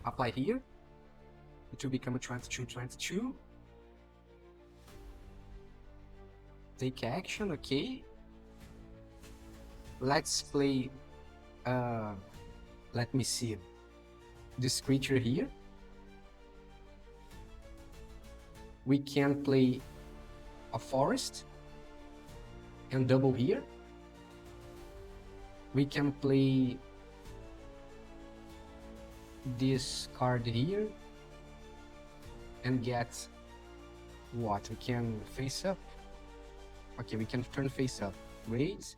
apply here. It will become a 22. Take action, okay. Let's play, let me see, this creature here. We can play a forest and double here. We can play this card here and get what? We can face up. Okay, we can turn face up. Great.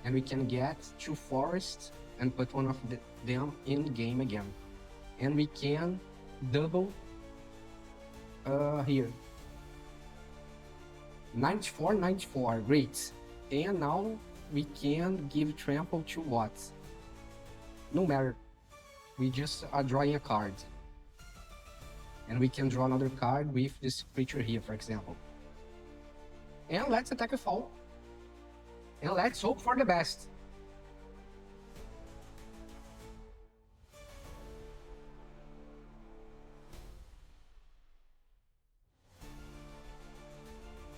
And we can get 2 forests and put one of them in game again. And we can double here. 94, great. And now we can give Trample to what? No matter. We just are drawing a card. And we can draw another card with this creature here, for example. And let's attack a fall. And let's hope for the best.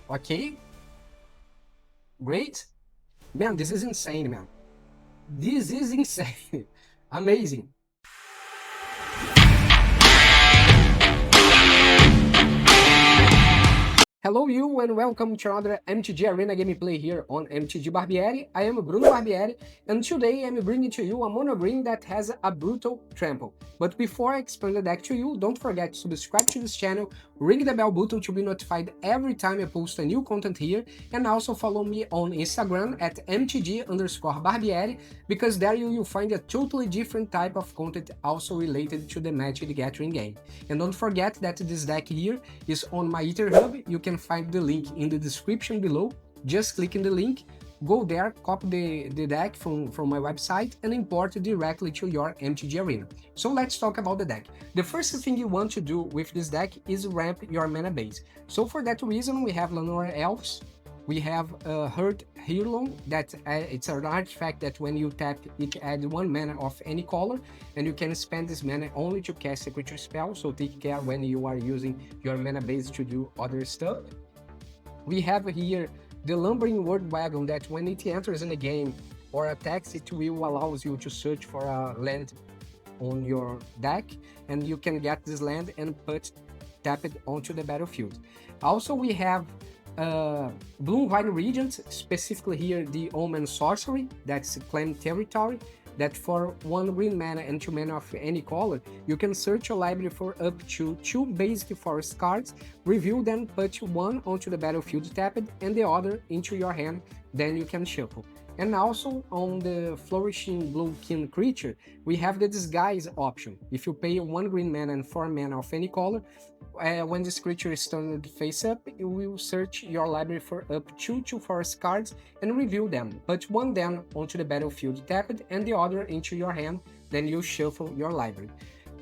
Okay. Great. Man, this is insane, man. This is insane. Amazing. Hello you and welcome to another MTG Arena gameplay here on MTG Barbieri. I am Bruno Barbieri and today I'm bringing to you a MonoGreen that has a brutal Trample. But before I explain the deck to you, don't forget to subscribe to this channel, ring the bell button to be notified every time I post a new content here, and also follow me on Instagram at MTG_Barbieri, because there you will find a totally different type of content also related to the Magic the Gathering game. And don't forget that this deck here is on my Hub. You can find the link in the description below. Just click in the link, go there, copy the deck from my website and import it directly to your MTG Arena. So let's talk about the deck. The first thing you want to do with this deck is ramp your mana base. So for that reason we have Lenore Elves, we have Heirloom, that it's an artifact that when you tap it adds 1 mana of any color, and you can spend this mana only to cast a creature spell, so take care when you are using your mana base to do other stuff. We have here the Lumbering Word Wagon, that when it enters in the game or attacks, it will allow you to search for a land on your deck, and you can get this land and tap it onto the battlefield. Also we have Bloom-Kin Regent, specifically here the Omen Sorcery, that's claim territory, that for 1 green mana and 2 mana of any color, you can search your library for up to 2 basic forest cards, review them, put 1 onto the battlefield tapped and the other into your hand, then you can shuffle. And also on the Flourishing Bloom-Kin creature, we have the Disguise option. If you pay 1 green mana and 4 mana of any color, when this creature is turned face up, you will search your library for up to 2 forest cards and review them. Put 1 then onto the battlefield tapped and the other into your hand, then you shuffle your library.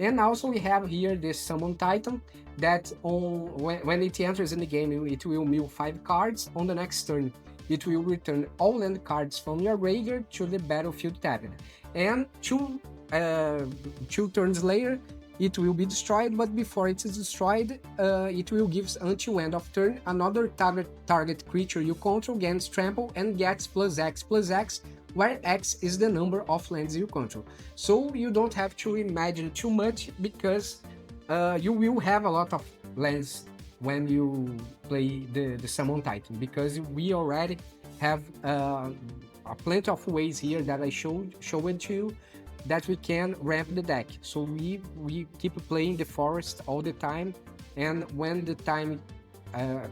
And also we have here this Summon Titan, that when it enters in the game, it will mill 5 cards. On the next turn, it will return all land cards from your graveyard to the battlefield tapped. And two turns later, it will be destroyed, but before it is destroyed, it will give until end of turn another target creature you control gains Trample and gets +X, where X is the number of lands you control. So you don't have to imagine too much, because you will have a lot of lands when you play the Summon Titan, because we already have plenty of ways here that I showed to you that we can ramp the deck. So we keep playing the forest all the time, and when the time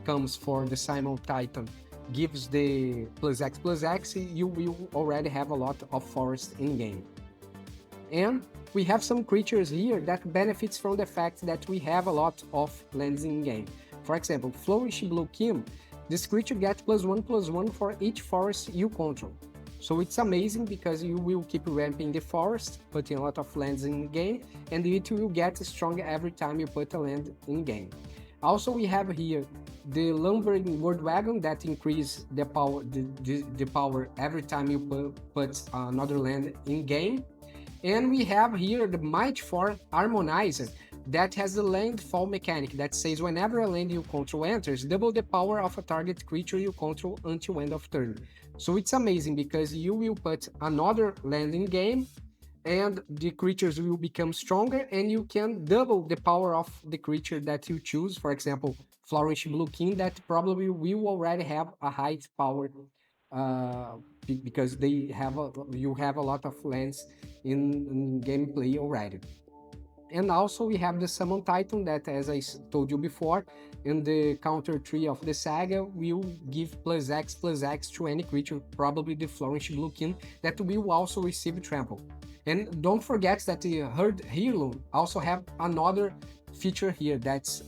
comes for the Summon Titan gives the +X, you will already have a lot of forest in game. And we have some creatures here that benefits from the fact that we have a lot of lands in game. For example, Flourishing Bloom-Kin, this creature gets +1/+1 for each forest you control. So it's amazing, because you will keep ramping the forest, putting a lot of lands in game, and it will get stronger every time you put a land in game. Also we have here the Lumbering Word Wagon, that increase the power every time you put another land in game. And we have here the Mightform Harmonizer that has the landfall mechanic that says whenever a land you control enters, double the power of a target creature you control until end of turn. So it's amazing because you will put another land in game and the creatures will become stronger and you can double the power of the creature that you choose. For example, Flourishing Bloom-Kin that probably will already have a high power uh, because you have a lot of lands in gameplay already. And also we have the Summon Titan that, as I told you before, in the counter tree of the saga, will give +X to any creature, probably the Flourishing Bloom-Kin, that will also receive Trample. And don't forget that the Heirloom also have another feature here that's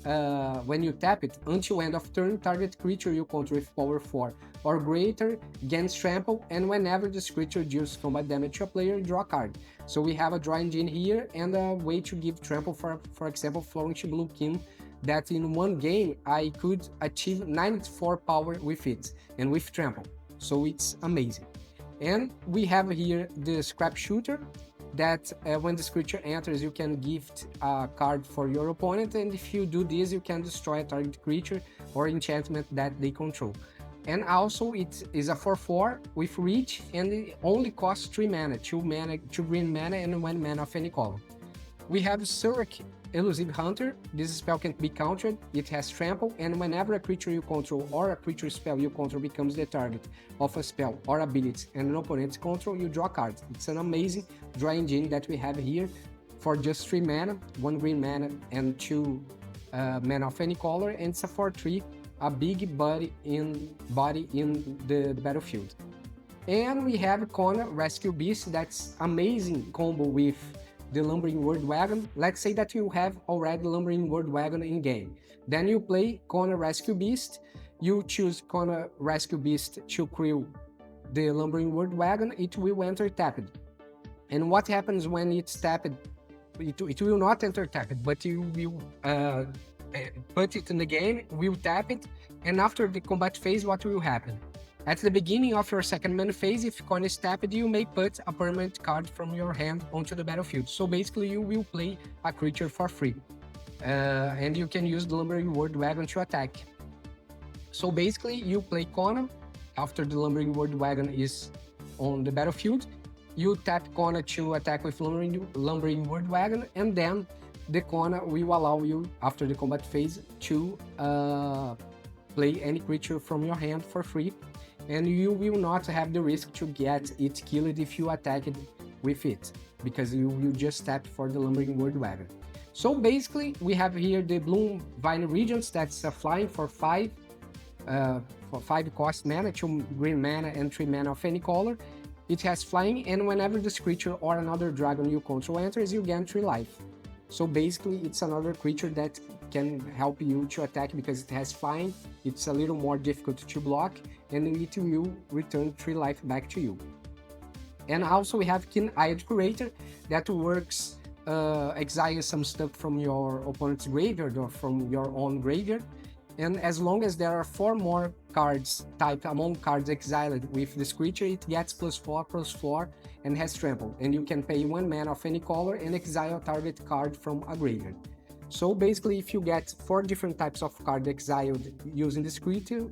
when you tap it, until end of turn, target creature you control with power 4 or greater gains Trample, and whenever this creature deals combat damage to a player, draw a card. So we have a draw engine here and a way to give Trample for example, Flourishing Bloom-Kin, that in one game I could achieve 94 power with it and with Trample. So it's amazing. And we have here the Scrap Shooter that when this creature enters, you can gift a card for your opponent, and if you do this, you can destroy a target creature or enchantment that they control. And also it is a 4/4 with reach, and it only costs 3 mana, 2 green mana, and 1 mana of any color. We have Surek Elusive Hunter. This spell can be countered, it has Trample, and whenever a creature you control or a creature spell you control becomes the target of a spell or ability and an opponent's control, you draw cards. It's an amazing draw engine that we have here for just 3 mana, 1 green mana, and 2 mana of any color, and it's a 4/3, a big body in the battlefield. And we have Kona Rescue Beast, that's amazing combo with the Lumbering World Wagon. Let's say that you have already Lumbering World Wagon in game. Then you play Kona Rescue Beast, you choose Kona Rescue Beast to crew the Lumbering World Wagon, it will enter tapped. And what happens when it's tapped? It will not enter tapped, but you will put it in the game, will tap it, and after the combat phase, what will happen? At the beginning of your second mana phase, if Kona is tapped, you may put a permanent card from your hand onto the battlefield. So basically, you will play a creature for free. And you can use the Lumbering World Wagon to attack. So basically, you play Kona. After the Lumbering World Wagon is on the battlefield, you tap Kona to attack with Lumbering World Wagon, and then the Kona will allow you, after the combat phase, to play any creature from your hand for free. And you will not have the risk to get it killed if you attack it with it, because you will just tap for the Lumbering World Wagon. So basically, we have here the Bloom Vine Regents, that's flying for 5 cost mana, 2 green mana and 3 mana of any color. It has flying, and whenever this creature or another dragon you control enters, you gain 3 life. So basically, it's another creature that can help you to attack because it has flying, it's a little more difficult to block, and it will return 3 life back to you. And also we have Keen-Eyed Curator that works exile some stuff from your opponent's graveyard or from your own graveyard. And as long as there are 4 more cards typed among cards exiled with this creature, it gets +4/+4 and has Trample. And you can pay 1 mana of any color and exile a target card from a graveyard. So basically, if you get 4 different types of card exiled using this creature,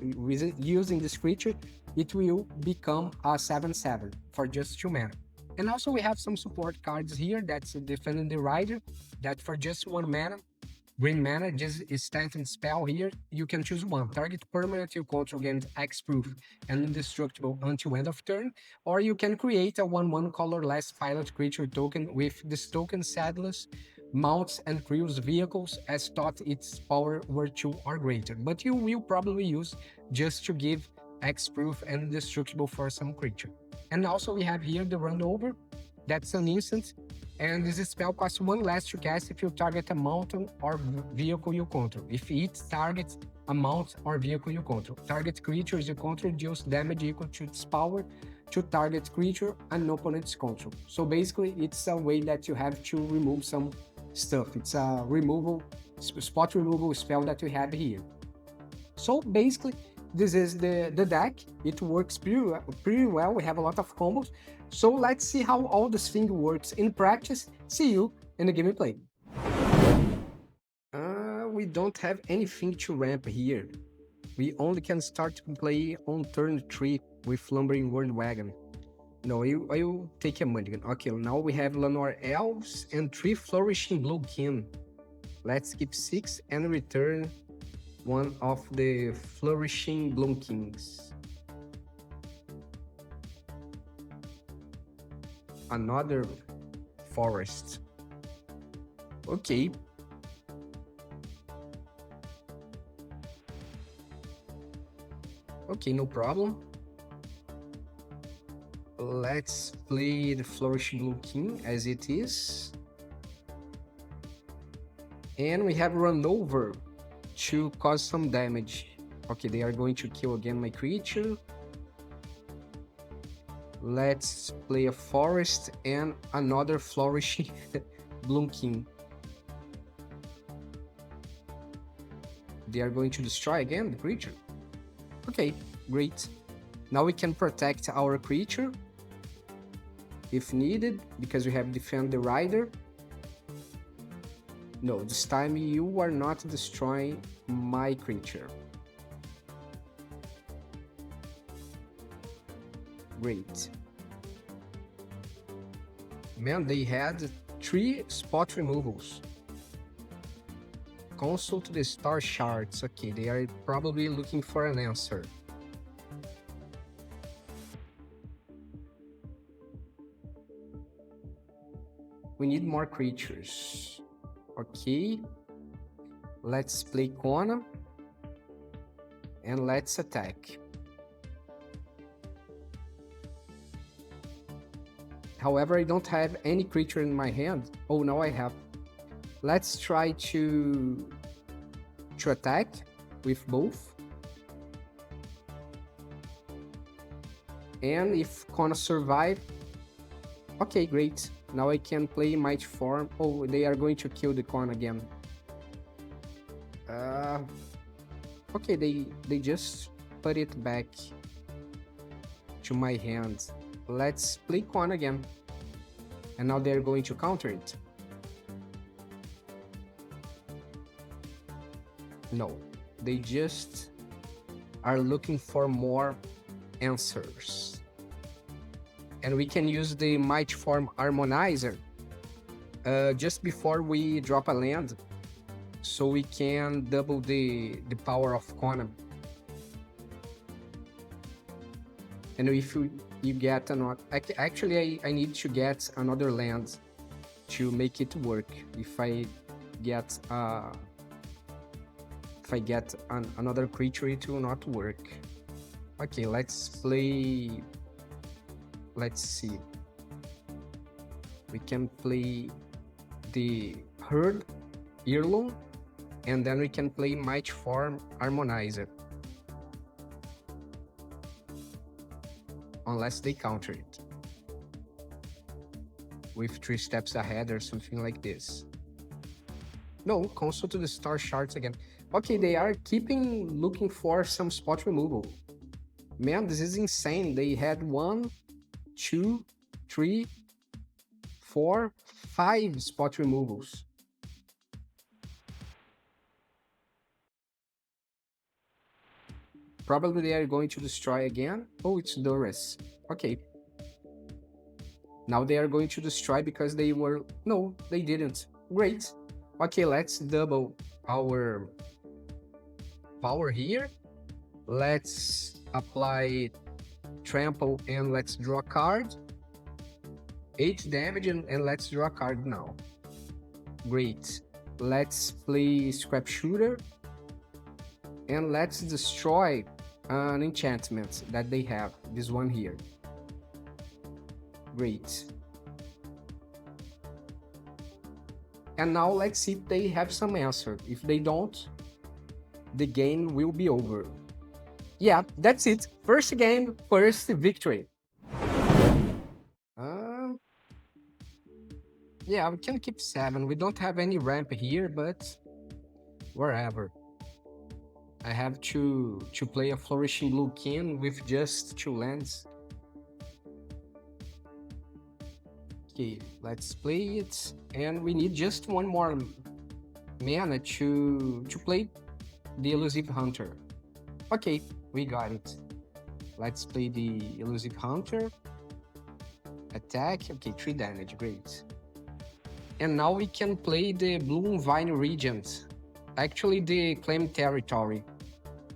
it will become a 7/7 for just 2 mana. And also we have some support cards here, that's Defending the Rider, that for just 1 mana, green mana, just instant spell here, you can choose one. Target permanent you control gains X-proof and indestructible until end of turn, or you can create a 1/1 colorless pilot creature token with this token saddles, mounts, and crews vehicles as thought its power were 2 or greater, but you will probably use just to give X-proof and indestructible for some creature. And also we have here the Run Over, that's an instant, and this spell costs 1 less to cast if you target a mountain or vehicle you control. If it targets a mount or vehicle you control, target creatures you control deals damage equal to its power to target creature and opponent's control. So basically, it's a way that you have to remove some stuff. It's a spot removal spell that we have here. So basically, this is the deck. It works pretty well. We have a lot of combos. So let's see how all this thing works in practice. See you in the gameplay. We don't have anything to ramp here. We only can start to play on turn 3 with Lumbering Wagon. No, I will take a mulligan. Okay, now we have Llanowar Elves and 3 Flourishing Bloom-Kin. Let's keep 6 and return one of the Flourishing Bloom-Kins. Another forest. Okay. Okay, no problem. Let's play the Flourishing Bloom-Kin as it is. And we have run over to cause some damage. Okay, they are going to kill again my creature. Let's play a forest and another Flourishing Bloom-Kin. They are going to destroy again the creature. Okay, great. Now we can protect our creature if needed, because we have Defend the Rider. No, this time you are not destroying my creature. Great. Man, they had 3 spot removals. Consult the star shards. Okay, they are probably looking for an answer. We need more creatures. Okay. Let's play Kona. And let's attack. However, I don't have any creature in my hand. Oh, now I have. Let's try to attack with both. And if Kona survive, okay, great. Now I can play Mightform. Oh, they are going to kill the Kona again. Okay, they just put it back to my hand. Let's play Kona again. And now they're going to counter it. No, they just are looking for more answers. And we can use the Mightform Harmonizer just before we drop a land, so we can double the power of Kona. And if you get another, actually I need to get another land to make it work. If I get another creature, it will not work. Okay, let's play. Let's see. We can play the Heirloom, and then we can play Mightform Harmonizer. Unless they counter it with 3 steps ahead or something like this. No, consult to the star shards again. Okay, they are looking for some spot removal. Man, this is insane. They had 1, 2, 3, 4, 5 spot removals. Probably they are going to destroy again. Oh, it's Duress. Okay. Now they are going to destroy because they were... No, they didn't. Great. Okay, let's double our power here. Let's apply Trample and let's draw a card. 8 damage and let's draw a card now. Great. Let's play Scrap Shooter. And let's destroy an enchantment that they have. This one here. Great. And now let's see if they have some answer. If they don't, the game will be over. Yeah, that's it. First game, first victory. Yeah, we can keep 7. We don't have any ramp here, but wherever. I have to play a Flourishing Bloom-Kin with just 2 lands. Okay, let's play it. And we need just one more mana to play the Elusive Hunter. Okay, we got it. Let's play the Elusive Hunter. Attack, okay, 3 damage, great. And now we can play the Bloom Vine Regent. Actually, the Claim Territory,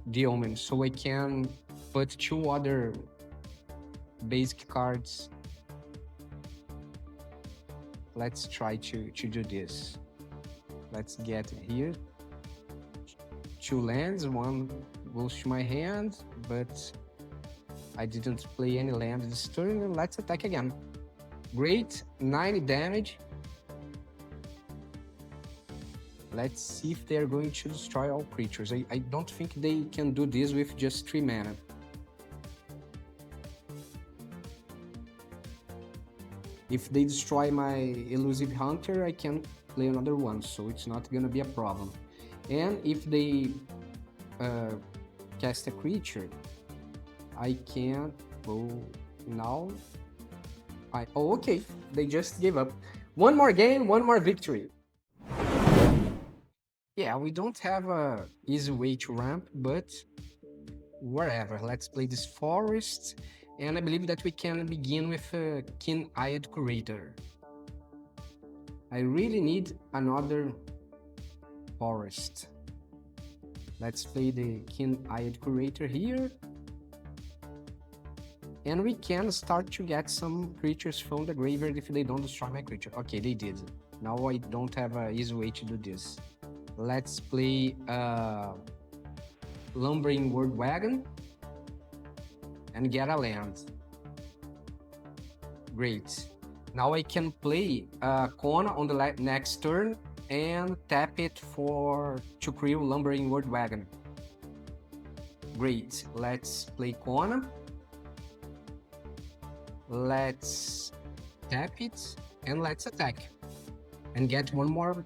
the Omen. So I can put 2 other basic cards. Let's try to do this. Let's get it here. 2 lands, 1 goes to my hand, but I didn't play any land this turn. Let's attack again. Great, 9 damage. Let's see if they're going to destroy all creatures. I don't think they can do this with just 3 mana. If they destroy my Elusive Hunter, I can play another one, so it's not gonna be a problem. And if they cast a creature, I can go now. Oh, okay, they just gave up. One more game, one more victory. Yeah, we don't have a easy way to ramp, but whatever. Let's play this forest. And I believe that we can begin with a Keen-Eyed Curator. I really need another forest. Let's play the Keen-Eyed Curator here. And we can start to get some creatures from the graveyard if they don't destroy my creature. Okay, they did. Now I don't have an easy way to do this. Let's play Lumbering Word Wagon and get a land. Great. Now I can play Kona on the next turn and tap it to create Lumbering Word Wagon. Great. Let's play Kona. Let's tap it and let's attack and get one more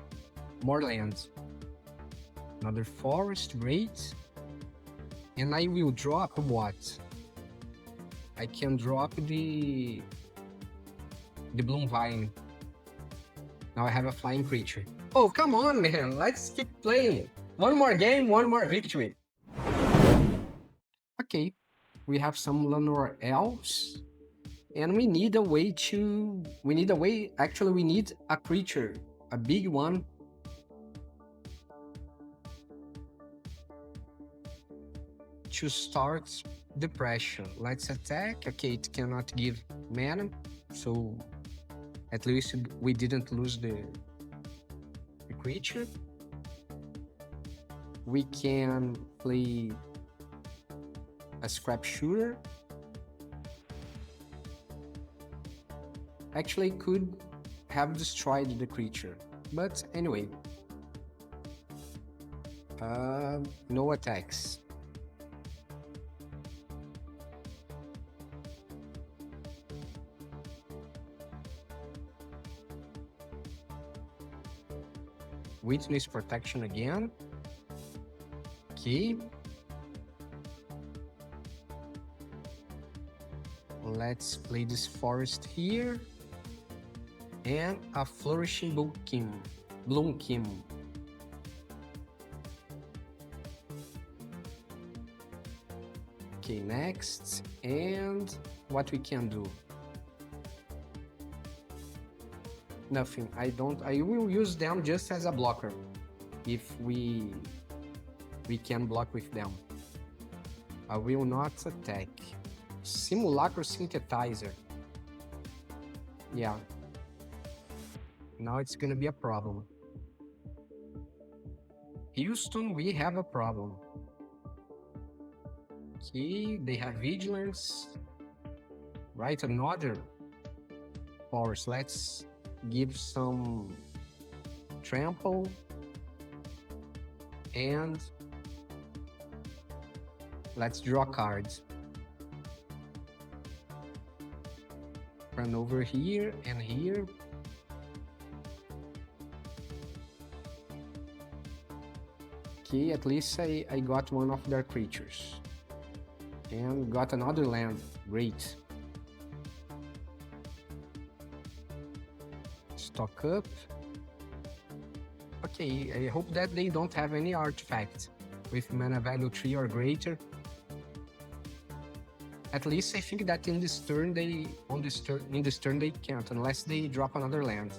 land. Another forest, great. And I will drop what? I can drop the Bloom Vine. Now I have a flying creature. Oh, come on, man. Let's keep playing. One more game, one more victory. Okay, we have some Lenore Elves. And we need a way actually we need a creature, a big one. To start depression. Let's attack. Okay, it cannot give mana, so at least we didn't lose the creature. We can play a Scrap Shooter. Actually could have destroyed the creature, but anyway. No attacks. Witness protection again. Okay. Let's play this forest here. And a Flourishing Bloom-Kin. Okay, next. And what we can do? Nothing. I will use them just as a blocker if we can block with them. I will not attack. Simulacro Synthetizer. Yeah. Now it's gonna be a problem. Houston, we have a problem. Okay, they have Vigilance. Right, another forest. Let's give some Trample and let's draw cards. Run over here and here. Okay, at least I got one of their creatures. And got another land. Great. stock up. Okay, I hope that they don't have any artifact with mana value 3 or greater. At least I think that in this turn they can't, unless they drop another land.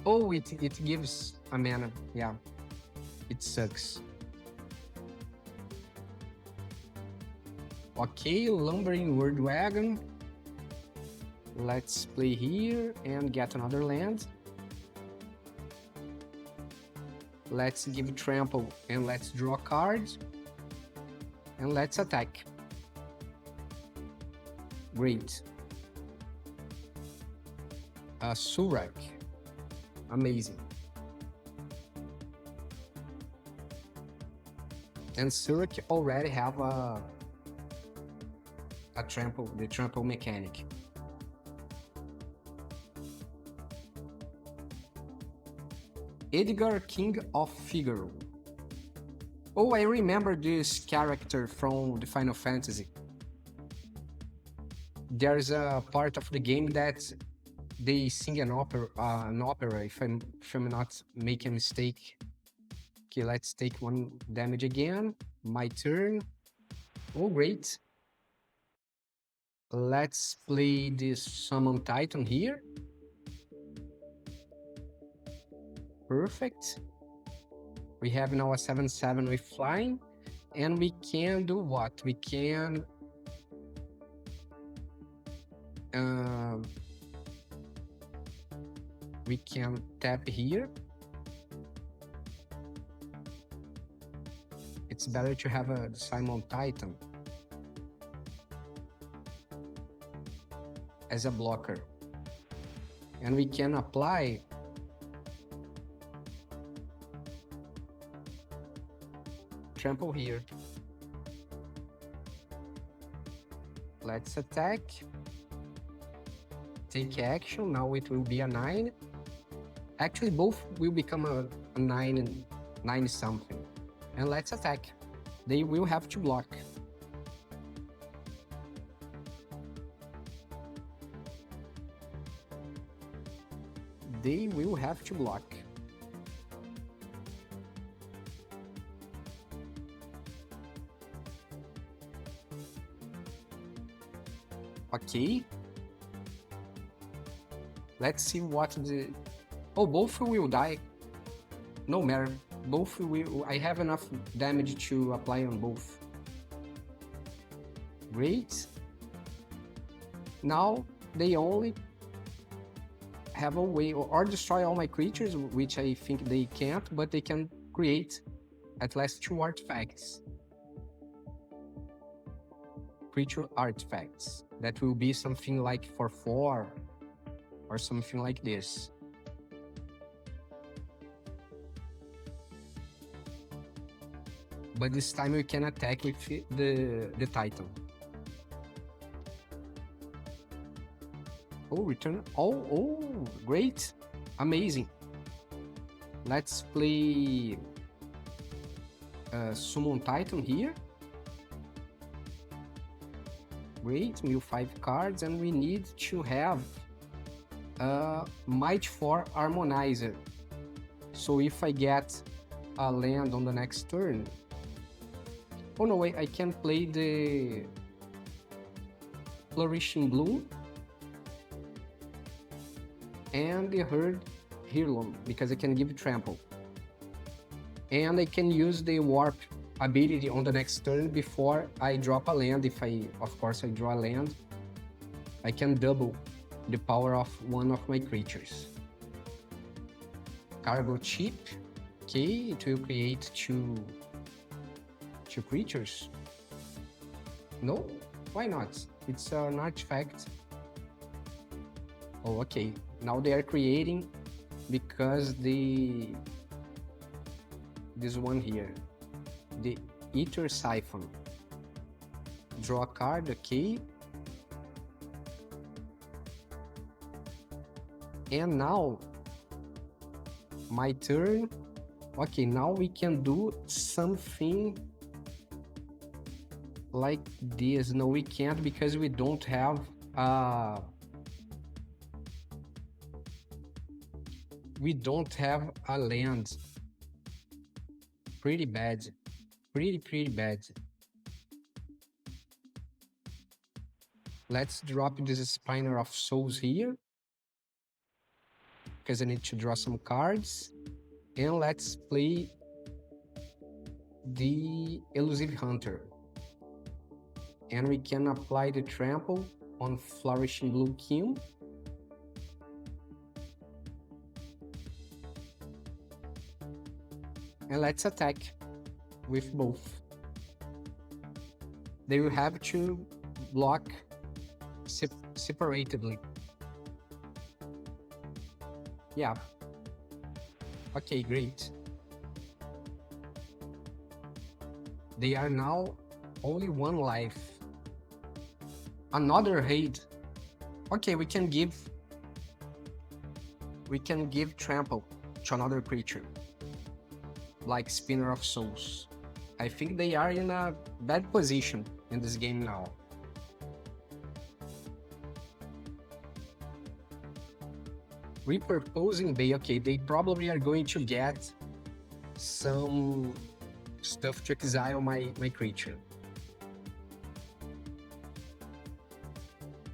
Oh, it gives a mana. Yeah, it sucks. Okay, Lumbering Word Wagon. Let's play here and get another land. Let's give Trample and let's draw cards. And let's attack. Great. Surak. Amazing. And Surak already have a trample, the trample mechanic. Edgar, King of Figaro. Oh, I remember this character from the Final Fantasy. There's a part of the game that they sing an opera, if I'm not making a mistake. Okay, let's take 1 damage again. My turn. Oh, great. Let's play this Summon Titan here. Perfect. We have now a 7/7 with flying, and we can do what? We can tap here. It's better to have a Summon Titan as a blocker, and we can apply Trample here. Let's attack. Take action. Now it will be a 9. Actually, both will become a 9 and 9 something. And let's attack. They will have to block. They will have to block. Okay. Let's see what the... Oh, both will die. No matter. Both will... I have enough damage to apply on both. Great. Now, they only have a way... Or destroy all my creatures, which I think they can't, but they can create at least 2 artifacts. Creature artifacts. That will be something like 4/4 or something like this. But this time we can attack with the Titan. Oh, return. Oh, great. Amazing. Let's play Summon Titan here. Great, mill 5 cards, and we need to have Mightform Harmonizer. So if I get a land on the next turn... Oh no, I can play the Flourishing Bloom and the Heirloom, because I can give Trample. And I can use the Warp ability on the next turn before I drop a land. If of course I draw a land, I can double the power of one of my creatures. Cargo chip. Okay, it will create two creatures. No, why not? It's an artifact. Oh, okay. Now they are creating because this one here, the Ether Siphon. Draw a card, okay. And now, my turn. Okay, now we can do something like this. No, we can't because we don't have we don't have a land. Pretty bad. Pretty bad. Let's drop this Spinner of Souls here, because I need to draw some cards. And let's play the Elusive Hunter. And we can apply the Trample on Flourishing Bloom-Kin. And let's attack with both. They will have to block separately. Yeah. Okay, great. They are now only one life. Another raid. Okay, we can give Trample to another creature, like Spinner of Souls. I think they are in a bad position in this game now. Repurposing Bay, okay, they probably are going to get some stuff to exile my creature.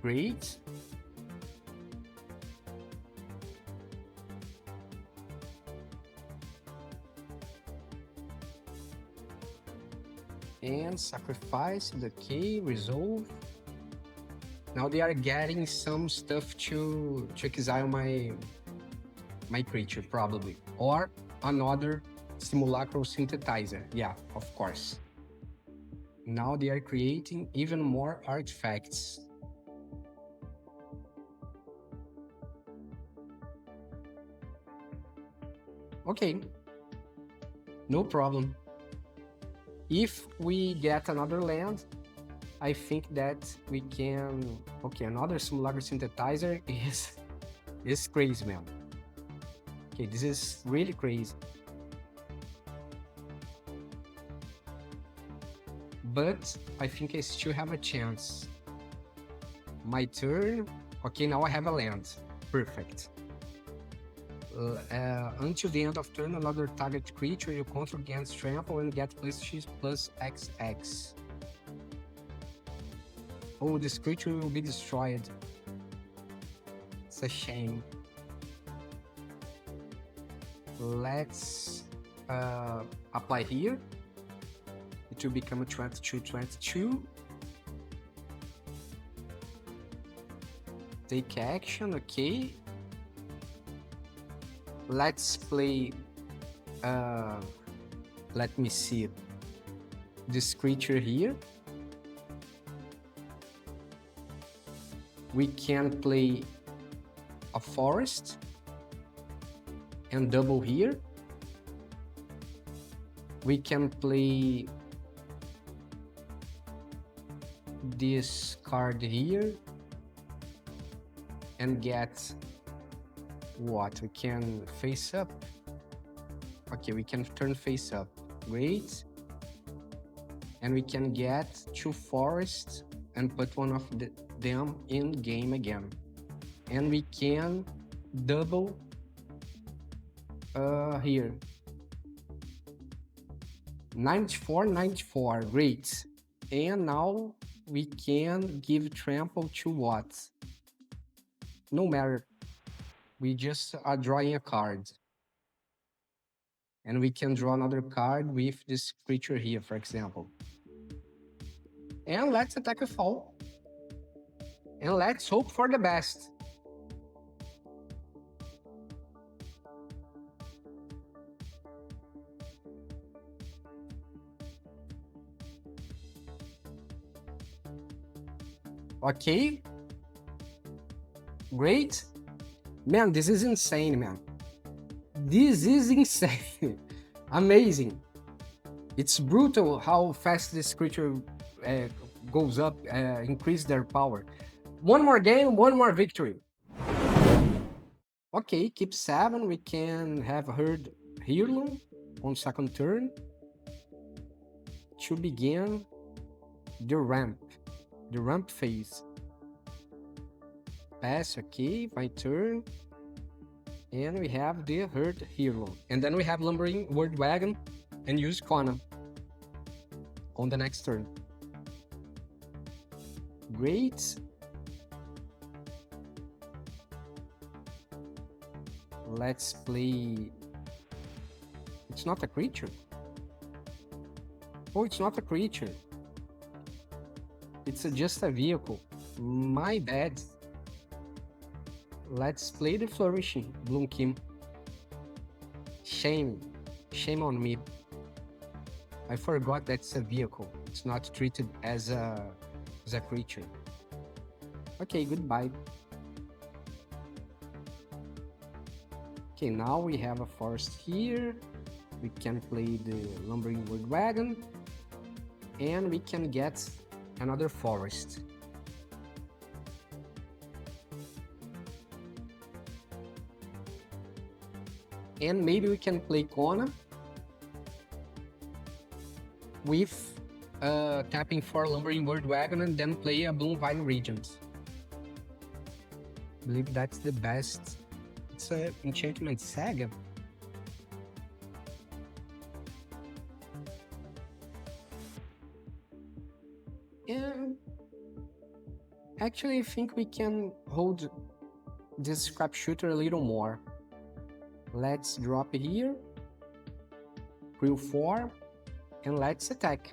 Great. And sacrifice, okay, resolve. Now they are getting some stuff to exile my creature, probably. Or another Simulacral Synthesizer. Yeah, of course. Now they are creating even more artifacts. Okay. No problem. If we get another land, I think that we can... Okay, another Simulacral Synthesizer is crazy, man. Okay, this is really crazy. But I think I still have a chance. My turn. Okay, now I have a land. Perfect. Until the end of turn, another target creature you control gains Trample and get plus XX. Oh, this creature will be destroyed. It's a shame. Let's apply here. It will become a 22/22. Take action, okay. Let's play, let me see, this creature here. We can play a forest and double here. We can play this card here and get what? We can face up. Okay, we can turn face up. Great. And we can get 2 forests and put one of them in game again. And we can double here. 94/94, great. And now we can give Trample to what? No matter. We just are drawing a card. And we can draw another card with this creature here, for example. And let's attack a fall. And let's hope for the best. Okay. Great. Man, this is insane, man. This is insane. Amazing. It's brutal how fast this creature goes up, increase their power. One more game, one more victory. Okay, keep 7. We can have Heirloom on second turn to begin the ramp phase. Pass, okay, my turn. And we have the herd Heirloom. And then we have Lumbering Word Wagon and use Kona on the next turn. Great. Let's play... It's not a creature. Oh, it's not a creature. It's just a vehicle. My bad. Let's play the Flourishing Bloom-Kin. Shame. Shame on me. I forgot that's a vehicle. It's not treated as a creature. Okay, goodbye. Okay, now we have a forest here. We can play the Lumbering Wood Wagon. And we can get another forest. And maybe we can play Kona with tapping for Lumbering Word Wagon and then play a Bloomvine Regent. I believe that's the best. It's an enchantment saga. And actually, I think we can hold this scrap shooter a little more. Let's drop it here. Crew 4. And let's attack.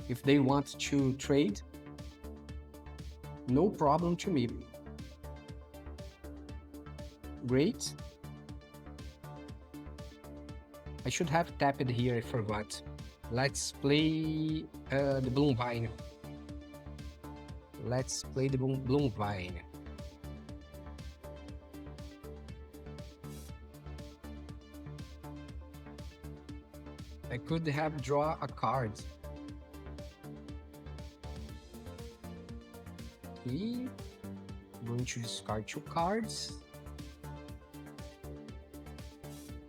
If they want to trade, no problem to me. Great. I should have tapped it here, I forgot. Let's play the Bloomvine. Let's play the Bloomvine. I could have drawn a card. Okay. I'm going to discard 2 cards.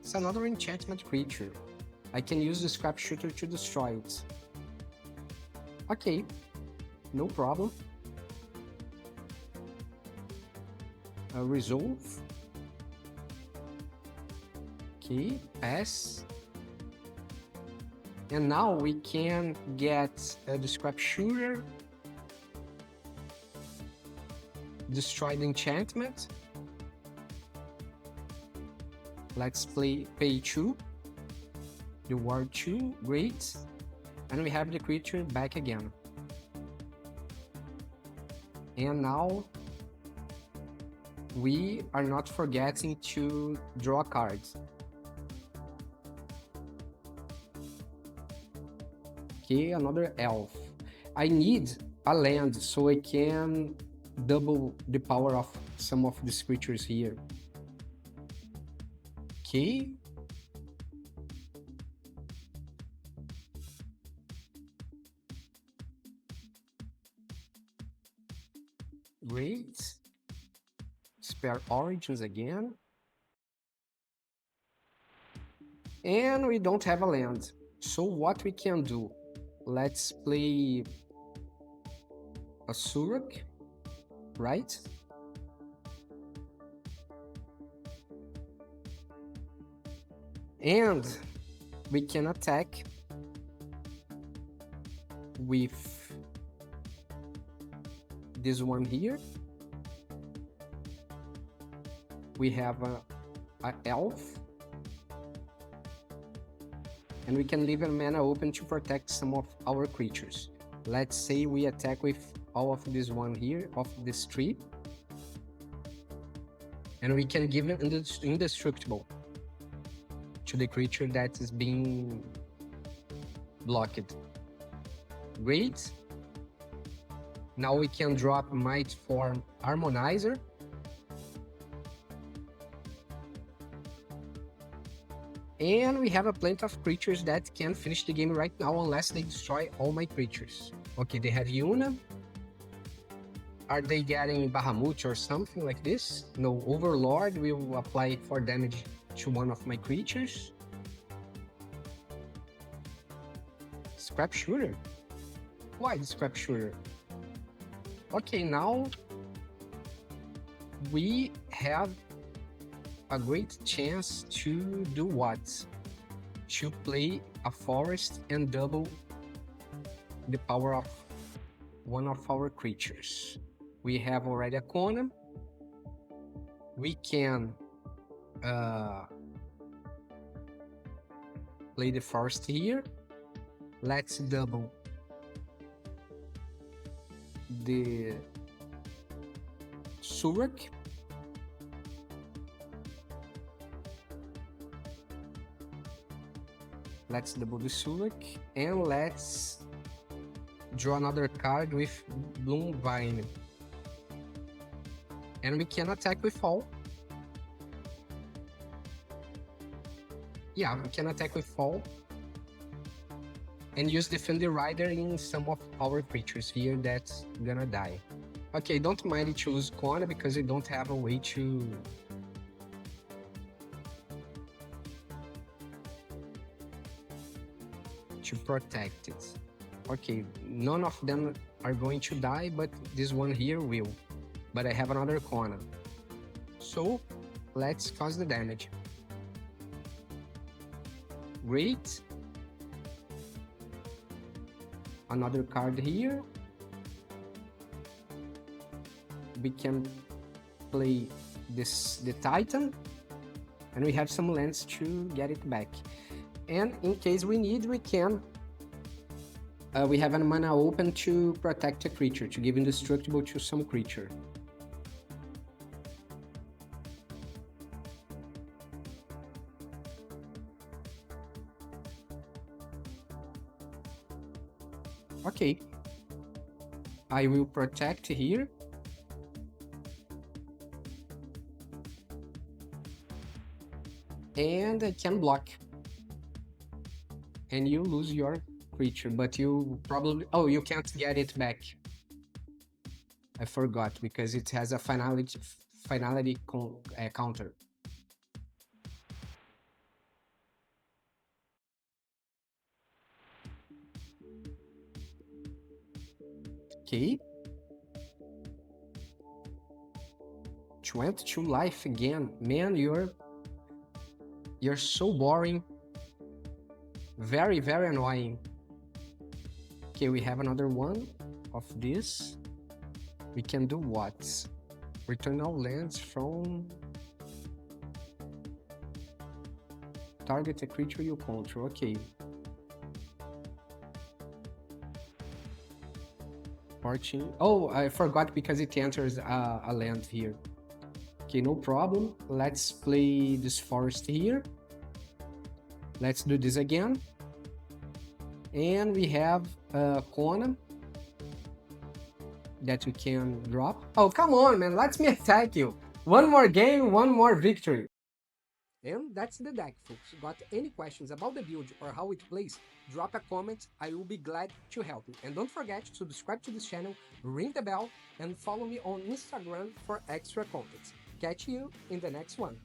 It's another enchantment creature. I can use the scrap shooter to destroy it. Okay, no problem. Resolve. Okay, pass. And now we can get the scrap shooter, destroy the enchantment. Let's pay 2. The ward 2, great. And we have the creature back again. And now we are not forgetting to draw cards. Okay, another elf. I need a land so I can double the power of some of these creatures here. Okay. Great. Spare origins again. And we don't have a land. So what we can do? Let's play a Suruk, right? And we can attack with this one here. We have a elf. And we can leave a mana open to protect some of our creatures. Let's say we attack with all of this one here, of this tree. And we can give it indestructible to the creature that is being blocked. Great. Now we can drop Mightform Harmonizer. And we have a plenty of creatures that can finish the game right now unless they destroy all my creatures. Okay, they have Yuna. Are they getting Bahamut or something like this? No, Overlord will apply 4 damage to one of my creatures. Scrap Shooter? Why the Scrap Shooter? Okay, now we have a great chance to do what? To play a forest and double the power of one of our creatures. We have already a Kona. We can play the forest here. Let's double the Surak. Let's double the Surak and let's draw another card with Bloom-Kin. And we can attack with all. Yeah, we can attack with all. And use Defend the Rider in some of our creatures here that's gonna die. Okay, don't mind to use Kona because we don't have a way to protect it. Okay, none of them are going to die, but this one here will. But I have another Kona. So, let's cause the damage. Great. Another card here. We can play the Titan. And we have some lands to get it back. And in case we need, we can. We have a mana open to protect a creature, to give indestructible to some creature. Okay. I will protect here. And I can block. And you lose your creature, but you probably... Oh, you can't get it back. I forgot, because it has a finality counter. Okay. 22 life again. Man, you're so boring. Very, very annoying. Okay, we have another one of this. We can do what? Return all lands from... Target a creature you control. Okay. Marching. Oh, I forgot because it enters a land here. Okay, no problem. Let's play this forest here. Let's do this again. And we have Kona that we can drop. Oh, come on, man. Let me attack you. One more game, one more victory. And that's the deck, folks. Got any questions about the build or how it plays? Drop a comment. I will be glad to help you. And don't forget to subscribe to this channel, ring the bell, and follow me on Instagram for extra content. Catch you in the next one.